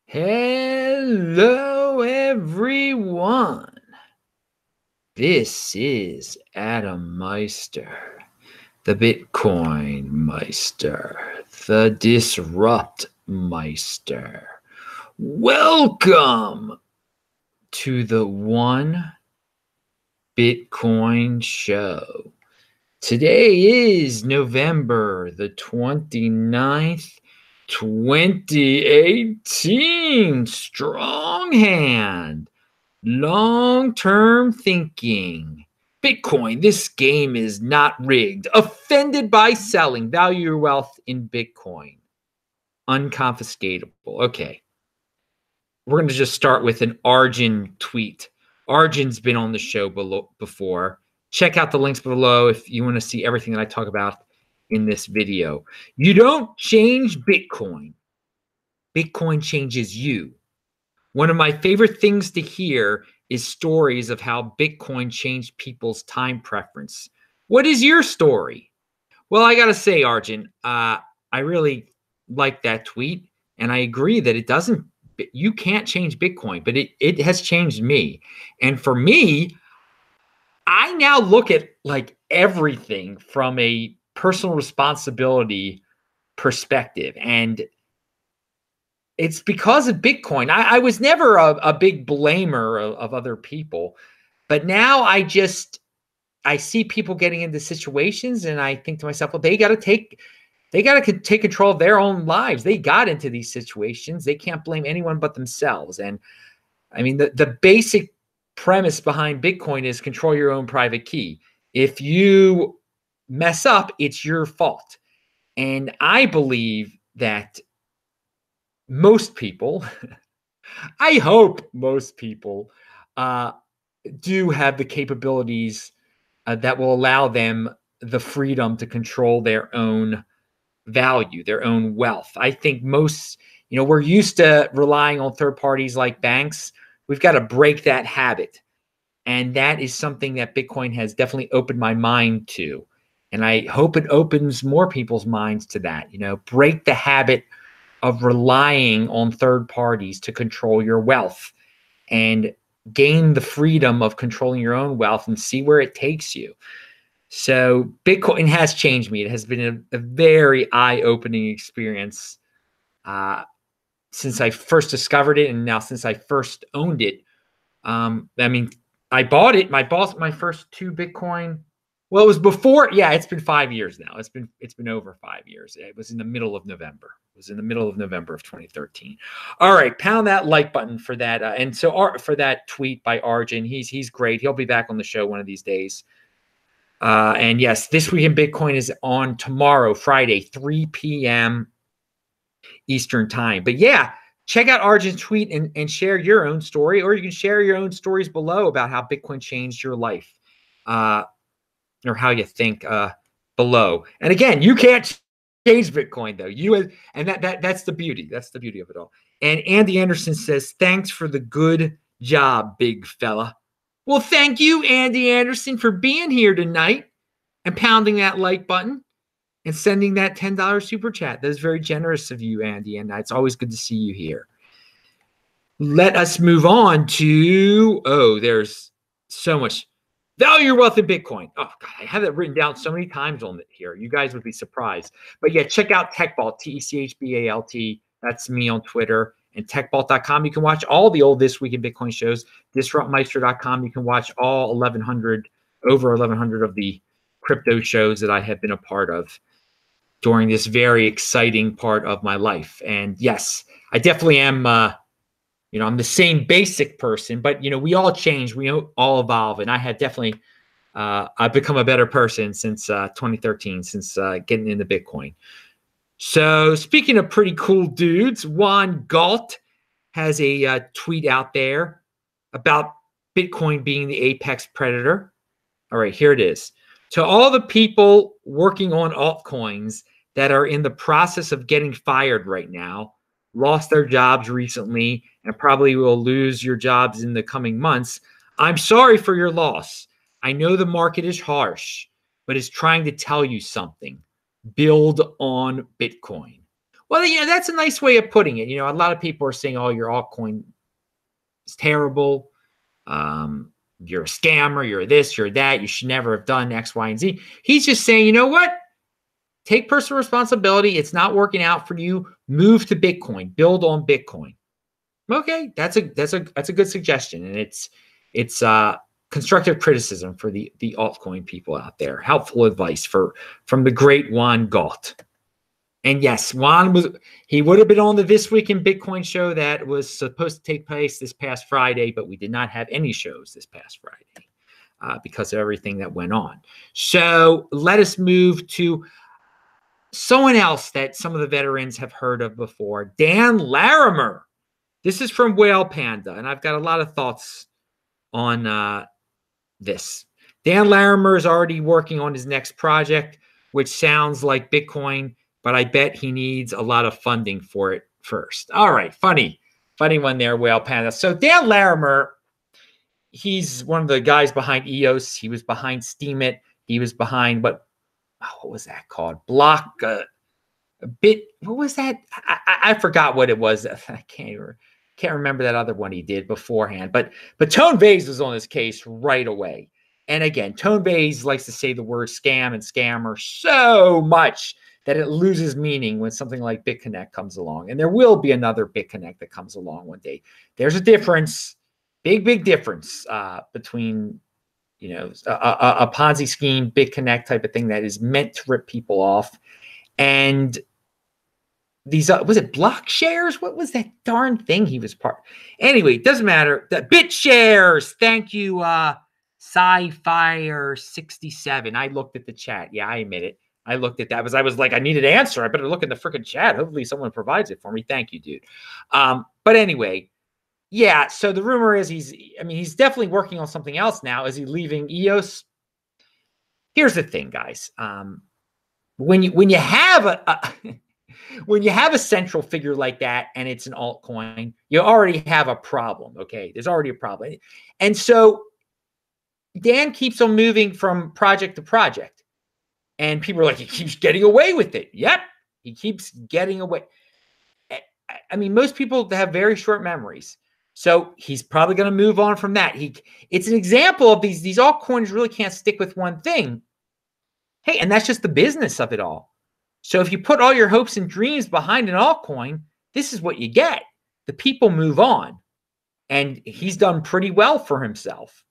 Hello, everyone. This is Adam Meister, the Bitcoin Meister, the Disrupt Meister. Welcome to the One Bitcoin Show. Today is November the 29th, 2018. Strong hand. Long-term thinking. Bitcoin, this game is not rigged. Offended by selling. Value your wealth in Bitcoin. Unconfiscatable. Okay. We're going to just start with an Arjun tweet. Arjun's been on the show before. Check out the links below if you want to see everything that I talk about in this video. You don't change Bitcoin. Bitcoin changes you. One of my favorite things to hear is stories of how Bitcoin changed people's time preference. What is your story? Well, I got to say, Arjun, I really like that tweet, and I agree that it doesn't. You can't change Bitcoin, but it has changed me. And for me, I now look at like everything from a personal responsibility perspective. And it's because of Bitcoin. I was never a big blamer of other people, but now I see people getting into situations and I think to myself, well, they got to take control of their own lives. They got into these situations. They can't blame anyone but themselves. And I mean, the basic premise behind Bitcoin is control your own private key. If you mess up, it's your fault. And I believe that most people, I hope most people do have the capabilities that will allow them the freedom to control their own value, their own wealth. I think most, we're used to relying on third parties like banks. We've got to break that habit. And that is something that Bitcoin has definitely opened my mind to. And I hope it opens more people's minds to that, break the habit of relying on third parties to control your wealth and gain the freedom of controlling your own wealth and see where it takes you. So Bitcoin has changed me. It has been a very eye-opening experience since I first discovered it and now since I first owned it. I mean, I bought it. My first 2 Bitcoin. Well, it was before. Yeah, it's been 5 years now. It's been over 5 years. It was in the middle of November. It was in the middle of November of 2013. All right, pound that like button for that. And so for that tweet by Arjun, he's great. He'll be back on the show one of these days. And yes, This Week in Bitcoin is on tomorrow, Friday, 3 p.m. Eastern time. But yeah, check out Arjun's tweet and share your own story, or you can share your own stories below about how Bitcoin changed your life. Or how you think below. And again, you can't change Bitcoin though. That's the beauty. That's the beauty of it all. And Andy Anderson says, thanks for the good job, big fella. Well, thank you, Andy Anderson, for being here tonight and pounding that like button and sending that $10 super chat. That is very generous of you, Andy, and it's always good to see you here. Let us move on to, there's so much. Value your wealth in Bitcoin. Oh, God, I have that written down so many times on it here. You guys would be surprised. But yeah, check out TechBalt, TechBalt. That's me on Twitter. And techbalt.com. You can watch all the old This Week in Bitcoin shows. Disruptmeister.com. You can watch all over 1,100 of the crypto shows that I have been a part of during this very exciting part of my life. And yes, I definitely am I'm the same basic person, but, we all change. We all evolve. And I have definitely, I've become a better person since 2013, since getting into Bitcoin. So speaking of pretty cool dudes, Juan Galt has a tweet out there about Bitcoin being the apex predator. All right, here it is. To all the people working on altcoins that are in the process of getting fired right now, lost their jobs recently, and probably will lose your jobs in the coming months, I'm sorry for your loss. I know the market is harsh, but it's trying to tell you something. Build on Bitcoin. Well, that's a nice way of putting it. A lot of people are saying, "Oh, your altcoin is terrible. You're a scammer. You're this. You're that. You should never have done X, Y, and Z." He's just saying, you know what? Take personal responsibility. It's not working out for you. Move to Bitcoin. Build on Bitcoin. Okay, that's a good suggestion, and it's constructive criticism for the altcoin people out there. Helpful advice from the great Juan Galt. And yes, Juan would have been on the This Week in Bitcoin show that was supposed to take place this past Friday, but we did not have any shows this past Friday because of everything that went on. So let us move to someone else that some of the veterans have heard of before, Dan Larimer. This is from Whale Panda, and I've got a lot of thoughts on this. Dan Larimer is already working on his next project, which sounds like Bitcoin, but I bet he needs a lot of funding for it first. All right, funny one there, Whale Panda. So Dan Larimer, he's one of the guys behind EOS. He was behind Steemit. He was behind what was that called? What was that? I forgot what it was. I can't remember that other one he did beforehand. But Tone Vays was on his case right away. And again, Tone Vays likes to say the word scam and scammer so much that it loses meaning when something like BitConnect comes along. And there will be another BitConnect that comes along one day. There's a difference, big difference between a Ponzi scheme, BitConnect type of thing that is meant to rip people off, and these was it block shares? What was that darn thing he was part? Anyway, it doesn't matter. The bit shares. Thank you, Sci-Fire67. I looked at the chat. Yeah, I admit it. I looked at that. I was like, I need an answer. I better look in the freaking chat. Hopefully someone provides it for me. Thank you, dude. But anyway, yeah. So the rumor is he's definitely working on something else now. Is he leaving EOS? Here's the thing, guys. When you have when you have a central figure like that and it's an altcoin, you already have a problem. Okay, there's already a problem, and so Dan keeps on moving from project to project, and people are like, he keeps getting away with it. Yep, he keeps getting away. I mean, most people have very short memories. So he's probably going to move on from that. It's an example of these altcoins really can't stick with one thing. Hey, and that's just the business of it all. So if you put all your hopes and dreams behind an altcoin, this is what you get. The people move on. And he's done pretty well for himself.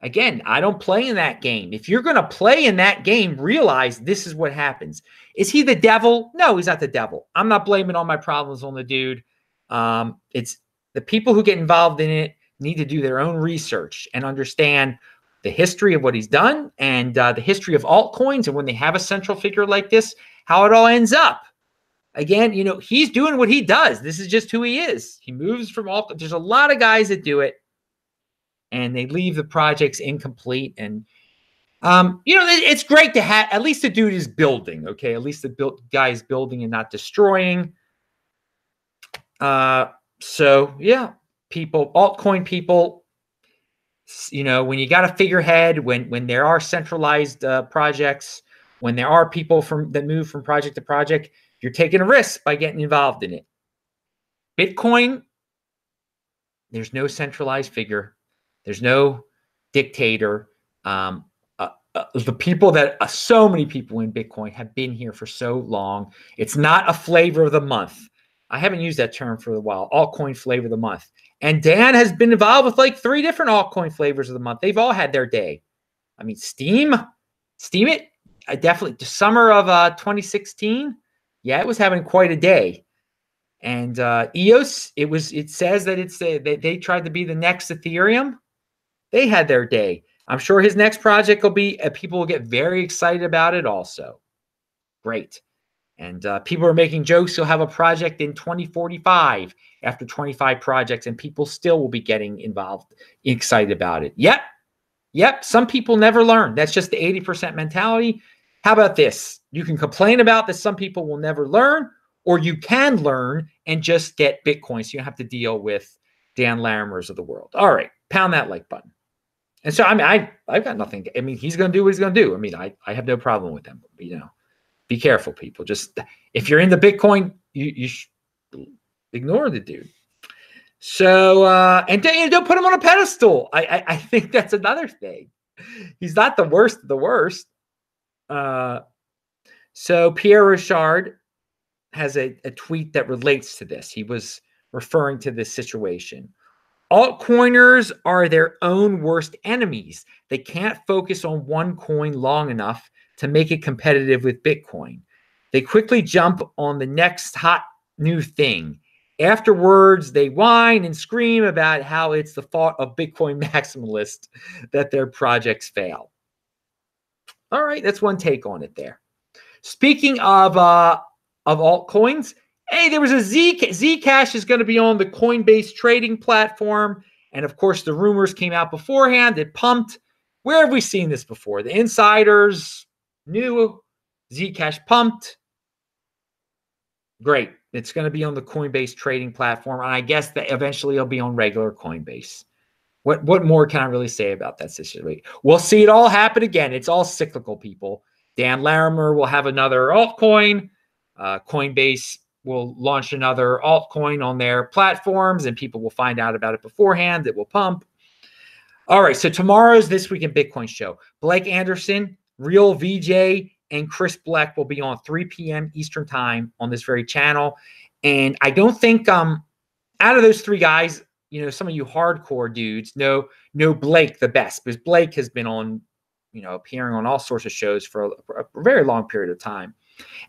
Again, I don't play in that game. If you're going to play in that game, realize this is what happens. Is he the devil? No, he's not the devil. I'm not blaming all my problems on the dude. It's the people who get involved in it need to do their own research and understand the history of what he's done and the history of altcoins. And when they have a central figure like this, how it all ends up. Again, he's doing what he does. This is just who he is. He moves from alt. There's a lot of guys that do it, and they leave the projects incomplete. And, it's great to have, at least the dude is building, okay? At least the guy is building and not destroying. So, yeah, altcoin people, when you got a figurehead, when there are centralized projects, when there are people that move from project to project, you're taking a risk by getting involved in it. Bitcoin, there's no centralized figure. There's no dictator. The people so many people in Bitcoin have been here for so long. It's not a flavor of the month. I haven't used that term for a while. Altcoin flavor of the month. And Dan has been involved with like 3 different altcoin flavors of the month. They've all had their day. I mean, Steemit, definitely the summer of 2016. Yeah, it was having quite a day. And EOS, it says that they tried to be the next Ethereum. They had their day. I'm sure his next project will be, people will get very excited about it also. Great. And people are making jokes. He'll have a project in 2045 after 25 projects, and people still will be getting involved, excited about it. Yep. Some people never learn. That's just the 80% mentality. How about this? You can complain about that some people will never learn, or you can learn and just get Bitcoin, so you don't have to deal with Dan Larimers of the world. All right, pound that like button. And so, I've got nothing. He's going to do what he's going to do. I have no problem with him. Be careful, people. Just if you're into Bitcoin, you should ignore the dude. So and don't put him on a pedestal. I think that's another thing. He's not the worst of the worst. So Pierre Rashard has a tweet that relates to this. He was referring to this situation. Altcoiners are their own worst enemies. They can't focus on one coin long enough to make it competitive with Bitcoin. They quickly jump on the next hot new thing. Afterwards, they whine and scream about how it's the fault of Bitcoin maximalists that their projects fail. All right, that's one take on it there. Speaking of altcoins, hey, there was a Zcash is going to be on the Coinbase trading platform. And of course, the rumors came out beforehand. It pumped. Where have we seen this before? The insiders knew Zcash pumped. Great. It's going to be on the Coinbase trading platform. And I guess that eventually it'll be on regular Coinbase. What more can I really say about that situation? We'll see it all happen again. It's all cyclical, people. Dan Larimer will have another altcoin. Coinbase will launch another altcoin on their platforms, and people will find out about it beforehand. It will pump. All right, so tomorrow's This Week in Bitcoin show. Blake Anderson, Real VJ, and Chris Bleck will be on 3 p.m. Eastern time on this very channel. And I don't think out of those three guys, you know, some of you hardcore dudes know Blake the best, because Blake has been on, you know, appearing on all sorts of shows for a very long period of time.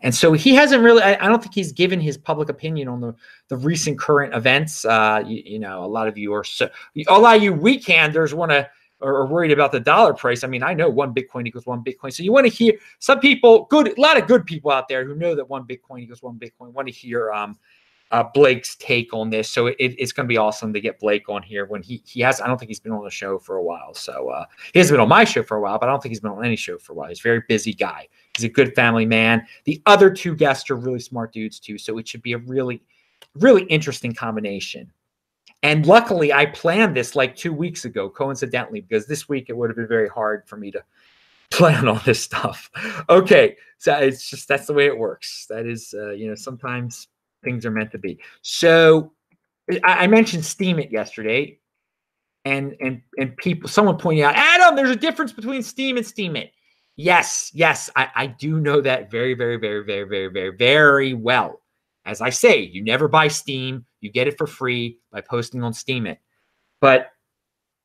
And so he hasn't really, I don't think he's given his public opinion on the recent current events. You know, a lot of you weekenders want to, are worried about the dollar price. I mean, I know 1 Bitcoin equals 1 Bitcoin. So you want to hear some people, a lot of good people out there who know that 1 Bitcoin equals 1 Bitcoin, want to hear Blake's take on this. So it's going to be awesome to get Blake on here when he has, I don't think he's been on the show for a while. So he hasn't been on my show for a while, but I don't think he's been on any show for a while. He's a very busy guy. He's a good family man. The other two guests are really smart dudes too. So it should be a really, really interesting combination. And luckily I planned this like 2 weeks ago, coincidentally, because this week it would have been very hard for me to plan all this stuff. Okay. So it's just, that's the way it works. That is, you know, sometimes things are meant to be. So I mentioned Steemit yesterday, and people, someone pointed out, Adam, there's a difference between Steem and Steemit. Yes, I do know that very, very, very, very, very, very, very well. As I say, you never buy Steem. You get it for free by posting on Steemit. But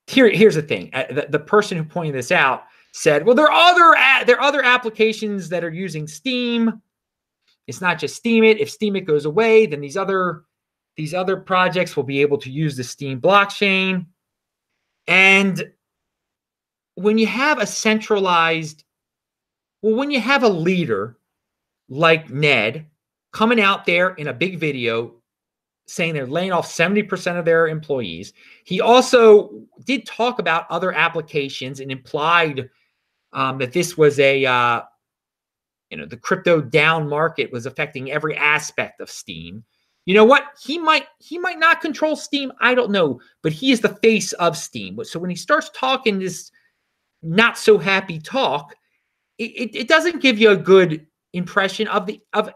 here's the thing. The person who pointed this out said, well, there are other applications that are using Steem. It's not just Steemit. If Steemit goes away, then these other projects will be able to use the Steem blockchain. And when you have a centralized, when you have a leader like Ned coming out there in a big video saying they're laying off 70% of their employees, he also did talk about other applications and implied that this was a you know, the crypto down market was affecting every aspect of Steem. You know what? He might not control Steem. I don't know, but he is the face of Steem. So when he starts talking this not so happy talk, it doesn't give you a good impression of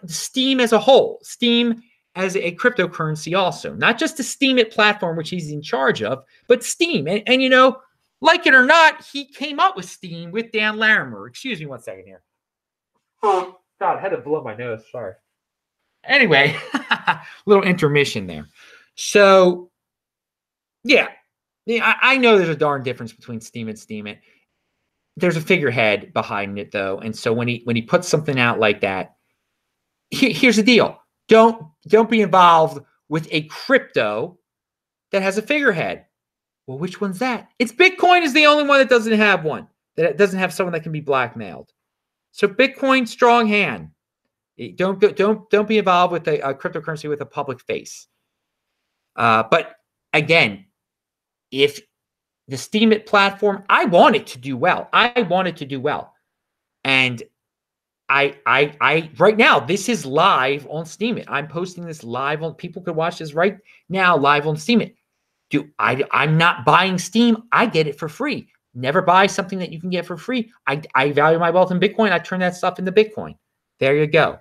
Steem as a whole. Steem as a cryptocurrency also, not just the Steemit platform, which he's in charge of, but Steem. And you know, like it or not, he came up with Steem with Dan Larimer. Excuse me 1 second here. Oh, God, I had to blow my nose. Sorry. Anyway, little intermission there. So, yeah, I know there's a darn difference between Steem and Steemit. There's a figurehead behind it, though. And so when he puts something out like that, here's the deal. Don't be involved with a crypto that has a figurehead. Well, which one's that? It's Bitcoin is the only one that doesn't have one, that doesn't have someone that can be blackmailed. So Bitcoin, strong hand. Don't be involved with a cryptocurrency with a public face. But again, if the Steemit platform, I want it to do well. And I right now, this is live on Steemit. I'm posting this live on, people could watch this right now live on Steemit. I'm not buying Steem. I get it for free. Never buy something that you can get for free. I value my wealth in Bitcoin. I turn that stuff into Bitcoin. there you go.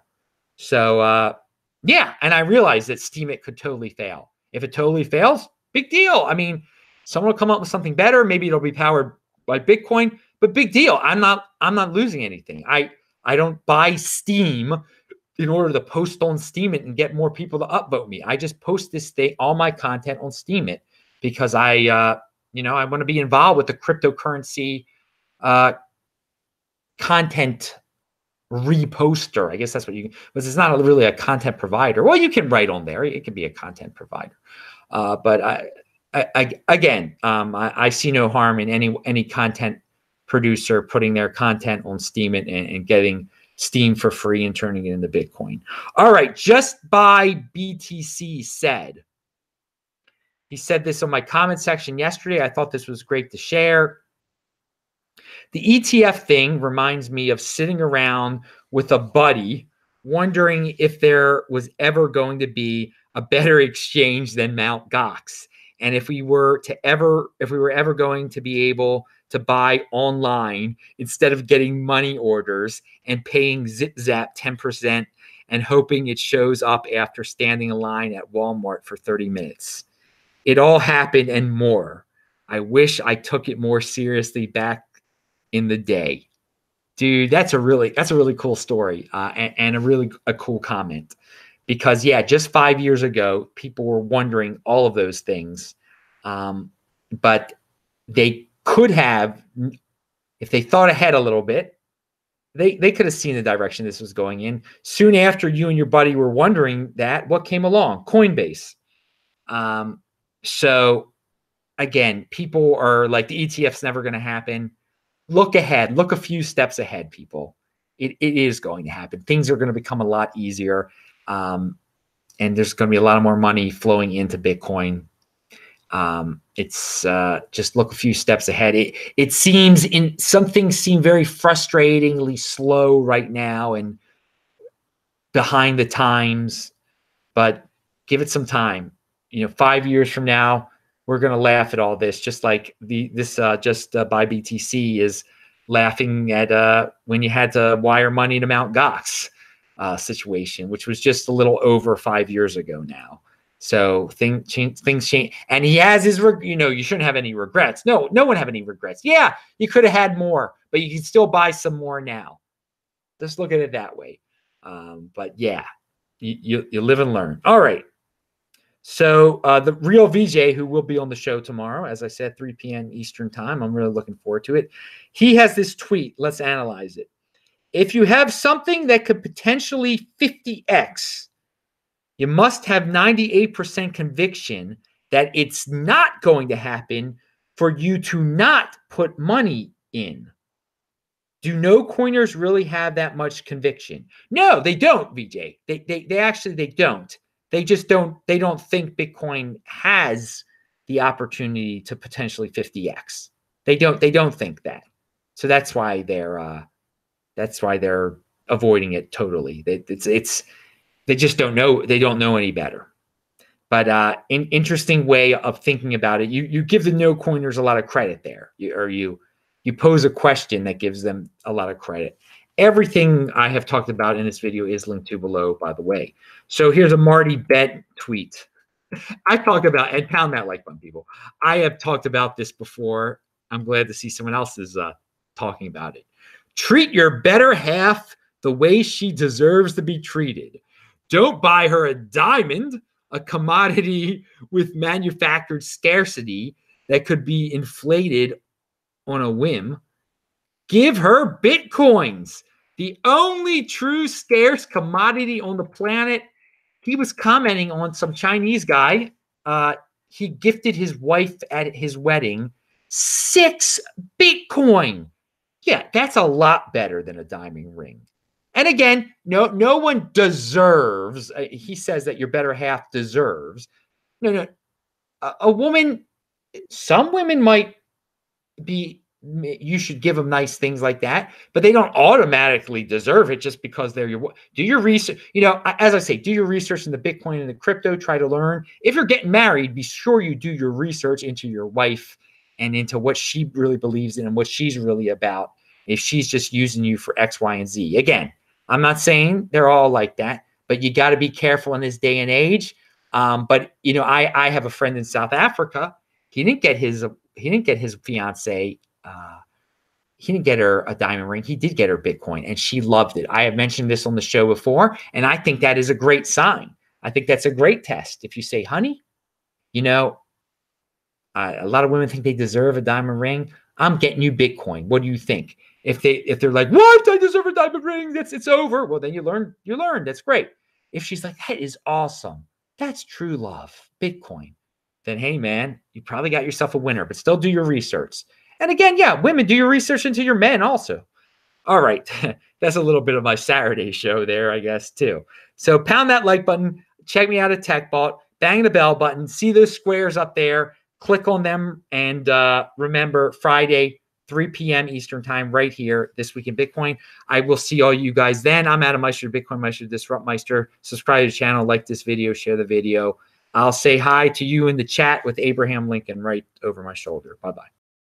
So yeah, and I realized that Steemit could totally fail. If it totally fails, big deal. I mean, someone will come up with something better. Maybe it'll be powered by Bitcoin, but big deal. I'm not losing anything. I don't buy Steam in order to post on Steemit and get more people to upvote me. I just post all my content on Steemit because I want to be involved with the cryptocurrency content reposter. I guess that's what because it's not really a content provider. Well, you can write on there. It can be a content provider. But I see no harm in any content producer putting their content on Steemit and getting Steam for free and turning it into Bitcoin. All right, just by BTC said. He said this on my comment section yesterday. I thought this was great to share. The ETF thing reminds me of sitting around with a buddy wondering if there was ever going to be a better exchange than Mt. Gox. And if we were ever going to be able to buy online instead of getting money orders and paying zip zap 10% and hoping it shows up after standing in line at Walmart for 30 minutes. It all happened and more. I wish I took it more seriously back in the day. Dude, that's a really cool story and a cool comment. Because, yeah, just 5 years ago, people were wondering all of those things. But they could have, if they thought ahead a little bit, they could have seen the direction this was going in. Soon after you and your buddy were wondering that, what came along? Coinbase. So, again, people are like, the ETF's never going to happen. Look ahead. Look a few steps ahead, people. It is going to happen. Things are going to become a lot easier. And there's going to be a lot more money flowing into Bitcoin. It's just look a few steps ahead. It seems some things seem very frustratingly slow right now and behind the times, but give it some time. 5 years from now, we're going to laugh at all this, just like this by BTC is laughing at when you had to wire money to Mt. Gox. Situation, which was just a little over 5 years ago now. So things change. And he has his, you shouldn't have any regrets. No one have any regrets. Yeah, you could have had more, but you can still buy some more now. Just look at it that way. But yeah, you live and learn. All right. So the real VJ, who will be on the show tomorrow, as I said, 3 p.m. Eastern time. I'm really looking forward to it. He has this tweet. Let's analyze it. If you have something that could potentially 50x, you must have 98% conviction that it's not going to happen for you to not put money in. Do no coiners really have that much conviction? No, they don't, VJ. They don't. They just don't. They don't think Bitcoin has the opportunity to potentially 50x. They don't think that. So that's why they're avoiding it totally. They just don't know. They don't know any better. But an interesting way of thinking about it. You give the no coiners a lot of credit there, you pose a question that gives them a lot of credit. Everything I have talked about in this video is linked to below, by the way. So here's a Marty Bet tweet. I talk about, and pound that like button, people. I have talked about this before. I'm glad to see someone else is talking about it. Treat your better half the way she deserves to be treated. Don't buy her a diamond, a commodity with manufactured scarcity that could be inflated on a whim. Give her Bitcoins, the only true scarce commodity on the planet. He was commenting on some Chinese guy. He gifted his wife at his wedding 6 Bitcoin. Yeah, that's a lot better than a diamond ring. And again, no one deserves. He says that your better half deserves. No. A woman, some women might be, you should give them nice things like that, but they don't automatically deserve it just because they're your. Do your research. As I say, do your research in the Bitcoin and the crypto. Try to learn. If you're getting married, be sure you do your research into your wife and into what she really believes in and what she's really about. If she's just using you for X, Y, and Z. Again, I'm not saying they're all like that, but you got to be careful in this day and age. But you know, I have a friend in South Africa. He didn't get his fiance. He didn't get her a diamond ring. He did get her Bitcoin, and she loved it. I have mentioned this on the show before, and I think that is a great sign. I think that's a great test. If you say, honey, you know, a lot of women think they deserve a diamond ring. I'm getting you Bitcoin. What do you think? If they're like, what? I deserve a diamond ring. It's over. Well, then you learn. That's great. If she's like, that is awesome. That's true love. Bitcoin. Then, hey, man, you probably got yourself a winner, but still do your research. And again, yeah, women, do your research into your men also. All right. That's a little bit of my Saturday show there, I guess, too. So pound that like button. Check me out at TechBalt. Bang the bell button. See those squares up there. Click on them. And remember, Friday, 3 p.m. Eastern time, right here, This Week in Bitcoin. I will see all you guys then. I'm Adam Meister, Bitcoin Meister, Disrupt Meister. Subscribe to the channel, like this video, share the video. I'll say hi to you in the chat with Abraham Lincoln right over my shoulder. Bye-bye.